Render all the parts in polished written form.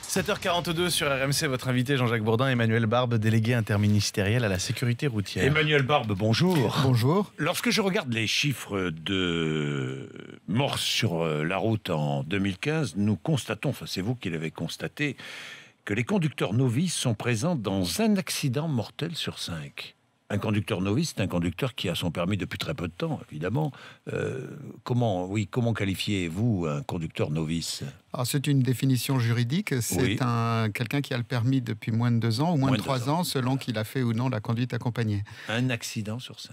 7h42 sur RMC, votre invité Jean-Jacques Bourdin, Emmanuel Barbe, délégué interministériel à la sécurité routière. Emmanuel Barbe, bonjour. Bonjour. Lorsque je regarde les chiffres de morts sur la route en 2015, nous constatons, enfin c'est vous qui l'avez constaté, que les conducteurs novices sont présents dans un accident mortel sur 5. Un conducteur novice, c'est un conducteur qui a son permis depuis très peu de temps, évidemment. Comment qualifiez-vous un conducteur novice ? Alors, c'est une définition juridique. C'est quelqu'un qui a le permis depuis moins de 2 ans ou moins de 3 ans, selon qu'il a fait ou non la conduite accompagnée. Un accident sur 5.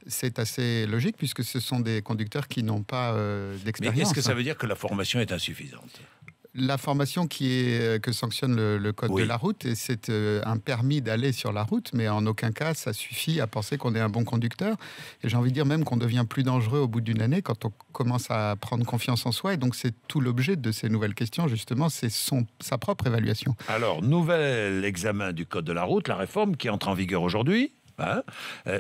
C'est assez logique, puisque ce sont des conducteurs qui n'ont pas d'expérience. Mais est-ce que ça veut dire que la formation est insuffisante ? La formation que sanctionne le code de la route, c'est un permis d'aller sur la route, mais en aucun cas ça suffit à penser qu'on est un bon conducteur. Et j'ai envie de dire même qu'on devient plus dangereux au bout d'une année quand on commence à prendre confiance en soi. Et donc c'est tout l'objet de ces nouvelles questions, justement, c'est sa propre évaluation. Alors, nouvel examen du code de la route, la réforme qui entre en vigueur aujourd'hui.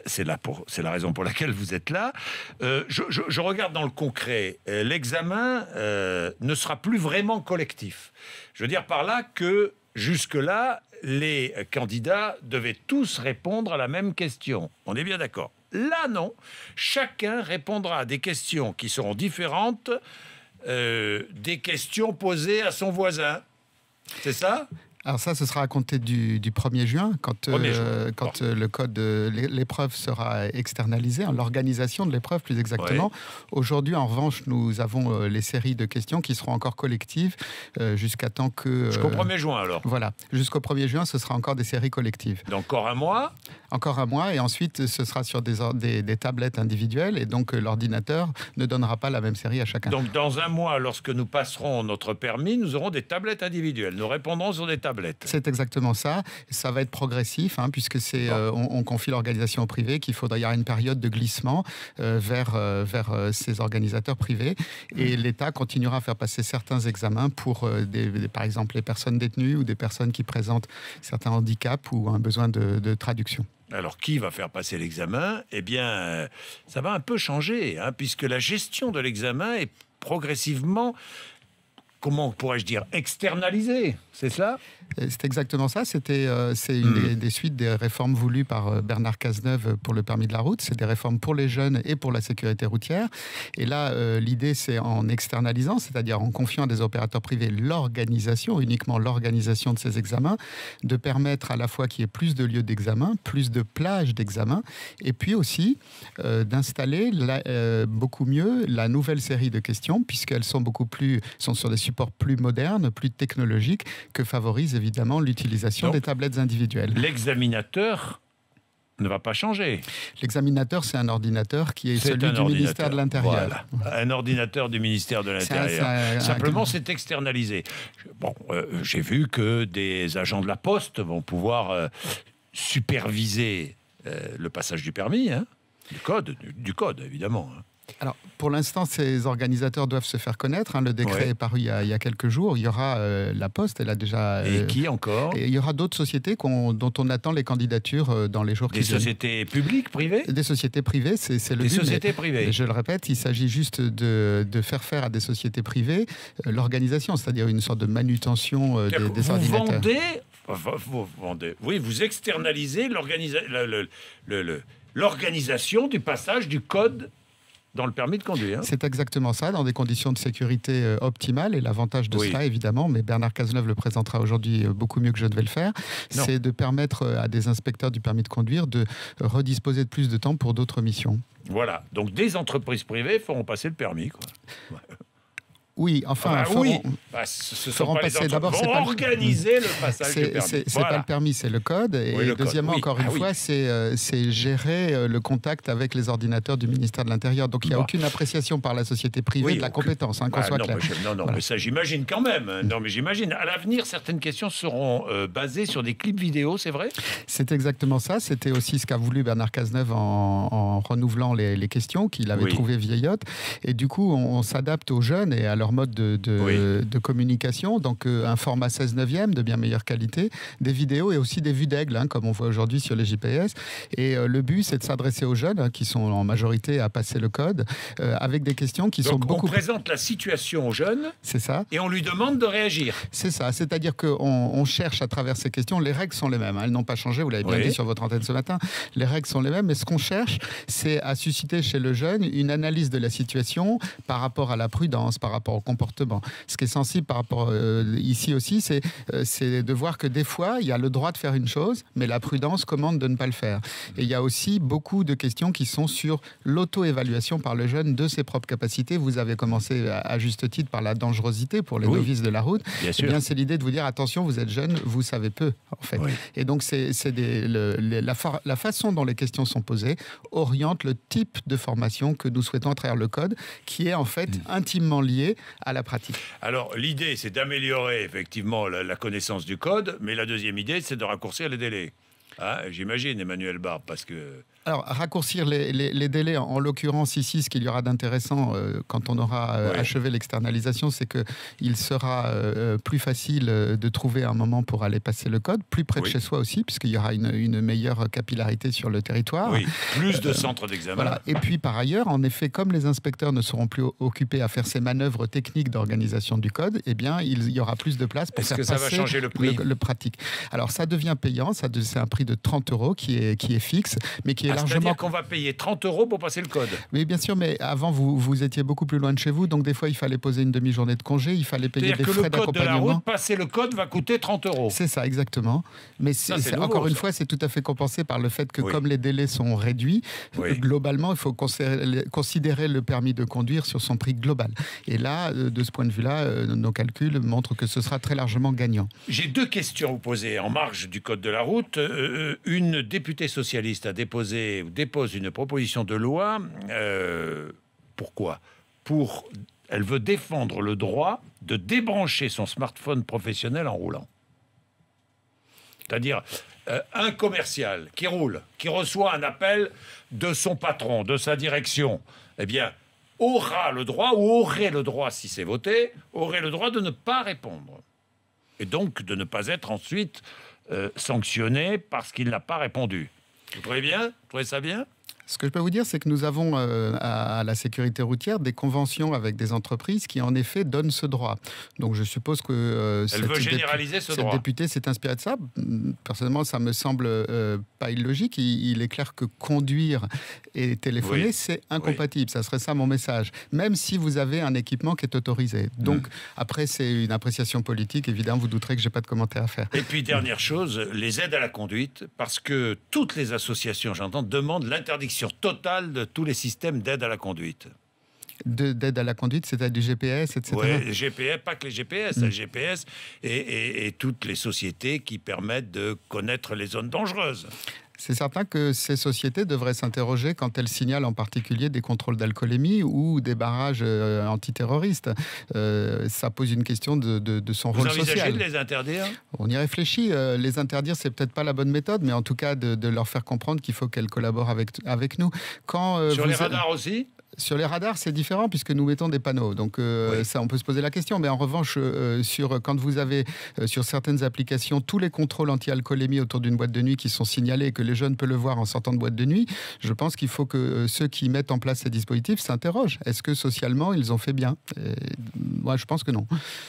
C'est la raison pour laquelle vous êtes là. Je regarde dans le concret. L'examen ne sera plus vraiment collectif. Je veux dire par là que jusque-là, les candidats devaient tous répondre à la même question. On est bien d'accord. Là, non. Chacun répondra à des questions qui seront différentes des questions posées à son voisin. C'est ça ? Alors ça, ce sera à compter du 1er juin, quand le code de l'épreuve sera externalisé, l'organisation de l'épreuve plus exactement. Ouais. Aujourd'hui, en revanche, nous avons les séries de questions qui seront encore collectives jusqu'à temps que... Jusqu'au 1er juin, alors. Voilà, jusqu'au 1er juin, ce sera encore des séries collectives. Donc encore un mois ? Encore un mois, et ensuite, ce sera sur des tablettes individuelles, et donc l'ordinateur ne donnera pas la même série à chacun. Donc dans un mois, lorsque nous passerons notre permis, nous aurons des tablettes individuelles. Nous répondrons sur des tablettes. C'est exactement ça. Ça va être progressif, puisque on confie l'organisation au privé, qu'il faudra y avoir une période de glissement vers ces organisateurs privés. Et l'État continuera à faire passer certains examens pour, par exemple, les personnes détenues ou des personnes qui présentent certains handicaps ou un besoin de traduction. Alors, qui va faire passer l'examen ? Eh bien, ça va un peu changer, puisque la gestion de l'examen est progressivement... Comment pourrais-je dire, externalisé, c'est cela ? C'est exactement ça. C'est une des suites des réformes voulues par Bernard Cazeneuve pour le permis de la route. C'est des réformes pour les jeunes et pour la sécurité routière. Et là, l'idée, c'est en externalisant, c'est-à-dire en confiant à des opérateurs privés uniquement l'organisation de ces examens, de permettre à la fois qu'il y ait plus de lieux d'examen, plus de plages d'examen, et puis aussi d'installer beaucoup mieux la nouvelle série de questions, puisqu'elles sont sur des supports plus modernes, plus technologiques, que favorise évidemment l'utilisation des tablettes individuelles. L'examinateur ne va pas changer. L'examinateur, c'est un ordinateur qui est celui du ministère de l'Intérieur. Voilà. Un ordinateur du ministère de l'Intérieur. Simplement, c'est externalisé. J'ai vu que des agents de la Poste vont pouvoir superviser le passage du permis, du code évidemment. Alors, pour l'instant, ces organisateurs doivent se faire connaître. Le décret est paru il y a quelques jours. Il y aura la Poste, elle a déjà... Et qui encore ? Et il y aura d'autres sociétés dont on attend les candidatures dans les jours qui viennent. Des sociétés publiques, privées ? Des sociétés privées, c'est le but. Des sociétés privées. Je le répète, il s'agit juste de faire à des sociétés privées l'organisation, c'est-à-dire une sorte de manutention des ordinateurs. Vous vendez, vous externalisez l'organisation du passage du code dans le permis de conduire. C'est exactement ça, dans des conditions de sécurité optimales. Et l'avantage de cela, évidemment, mais Bernard Cazeneuve le présentera aujourd'hui beaucoup mieux que je ne vais le faire, c'est de permettre à des inspecteurs du permis de conduire de redisposer de plus de temps pour d'autres missions. Voilà, donc des entreprises privées feront passer le permis, quoi. Oui, enfin, ce feront passer d'abord. Organiser le passage du permis. C'est pas le permis, c'est le code. Et deuxièmement, encore une fois, c'est gérer le contact avec les ordinateurs du ministère de l'Intérieur. Donc il n'y a aucune appréciation par la société privée de la compétence, qu'on soit clair. Mais ça, j'imagine quand même. Non, mais j'imagine. À l'avenir, certaines questions seront basées sur des clips vidéo, c'est vrai ? C'est exactement ça. C'était aussi ce qu'a voulu Bernard Cazeneuve en renouvelant les questions qu'il avait trouvées vieillottes. Et du coup, on s'adapte aux jeunes et à leur leur mode de communication. Donc un format 16/9 de bien meilleure qualité, des vidéos et aussi des vues d'aigle, comme on voit aujourd'hui sur les GPS. Et le but, c'est de s'adresser aux jeunes qui sont en majorité à passer le code avec des questions qui sont beaucoup... on présente la situation aux jeunes. C'est ça. Et on lui demande de réagir. C'est ça. C'est-à-dire qu'on cherche à travers ces questions, les règles sont les mêmes. Elles n'ont pas changé, vous l'avez bien dit sur votre antenne ce matin. Les règles sont les mêmes, mais ce qu'on cherche, c'est à susciter chez le jeune une analyse de la situation par rapport à la prudence, par rapport au comportement. Ce qui est sensible par rapport ici aussi, c'est de voir que des fois, il y a le droit de faire une chose, mais la prudence commande de ne pas le faire. Et il y a aussi beaucoup de questions qui sont sur l'auto-évaluation par le jeune de ses propres capacités. Vous avez commencé à juste titre par la dangerosité pour les novices de la route. Bien sûr. Eh bien, c'est l'idée de vous dire, attention, vous êtes jeune, vous savez peu, en fait. Oui. Et donc, la façon dont les questions sont posées oriente le type de formation que nous souhaitons à travers le code, qui est en fait intimement lié à la pratique. Alors, l'idée, c'est d'améliorer effectivement la connaissance du code, mais la deuxième idée, c'est de raccourcir les délais. Ah, j'imagine, Emmanuel Barbe, parce que... Alors, raccourcir les délais, en l'occurrence ici, ce qu'il y aura d'intéressant quand on aura achevé l'externalisation, c'est qu'il sera plus facile de trouver un moment pour aller passer le code, plus près de chez soi aussi, puisqu'il y aura une meilleure capillarité sur le territoire. Oui, plus de centres d'examen. Voilà. Et puis, par ailleurs, en effet, comme les inspecteurs ne seront plus occupés à faire ces manœuvres techniques d'organisation du code, eh bien, il y aura plus de place pour faire passer va changer le prix le pratique. Alors, ça devient payant, c'est un prix de 30 € qui est fixe, mais qui est c'est-à-dire qu'on va payer 30 € pour passer le code. Oui, bien sûr, mais avant, vous étiez beaucoup plus loin de chez vous, donc des fois, il fallait poser une demi-journée de congé, il fallait payer des frais d'accompagnement. C'est-à-dire que le code de la route, passer le code va coûter 30 €. C'est ça, exactement. Mais encore une fois, c'est tout à fait compensé par le fait que comme les délais sont réduits, globalement, il faut considérer le permis de conduire sur son prix global. Et là, de ce point de vue-là, nos calculs montrent que ce sera très largement gagnant. J'ai deux questions à vous poser en marge du code de la route. Une députée socialiste dépose une proposition de loi. Pourquoi ? Elle veut défendre le droit de débrancher son smartphone professionnel en roulant. C'est-à-dire un commercial qui roule, qui reçoit un appel de son patron, de sa direction, eh bien, aura le droit, ou aurait le droit, si c'est voté, aurait le droit de ne pas répondre. Et donc de ne pas être ensuite sanctionné parce qu'il n'a pas répondu. Vous trouvez bien ? Vous trouvez ça bien ? Ce que je peux vous dire, c'est que nous avons à la sécurité routière des conventions avec des entreprises qui, en effet, donnent ce droit. Donc, je suppose que cette députée s'est inspirée de ça. Personnellement, ça me semble pas illogique. Il est clair que conduire et téléphoner, c'est incompatible. Ça serait ça mon message. Même si vous avez un équipement qui est autorisé. Donc, après, c'est une appréciation politique. Évidemment, vous douterez que j'ai pas de commentaire à faire. Et puis, dernière chose, les aides à la conduite, parce que toutes les associations, j'entends, demandent l'interdiction totale de tous les systèmes d'aide à la conduite. D'aide à la conduite, c'est-à-dire du GPS, etc. Oui, GPS, pas que les GPS, le GPS et toutes les sociétés qui permettent de connaître les zones dangereuses. C'est certain que ces sociétés devraient s'interroger quand elles signalent en particulier des contrôles d'alcoolémie ou des barrages antiterroristes. Ça pose une question de son rôle social. Vous envisagez de les interdire ? On y réfléchit. Les interdire, c'est peut-être pas la bonne méthode, mais en tout cas de leur faire comprendre qu'il faut qu'elles collaborent avec nous. Sur les radars aussi ? Sur les radars, c'est différent puisque nous mettons des panneaux. Donc ça, on peut se poser la question. Mais en revanche, quand vous avez sur certaines applications tous les contrôles anti-alcoolémie autour d'une boîte de nuit qui sont signalés et que les jeunes peuvent le voir en sortant de boîte de nuit, je pense qu'il faut que ceux qui mettent en place ces dispositifs s'interrogent. Est-ce que socialement, ils ont fait bien ? Moi, je pense que non.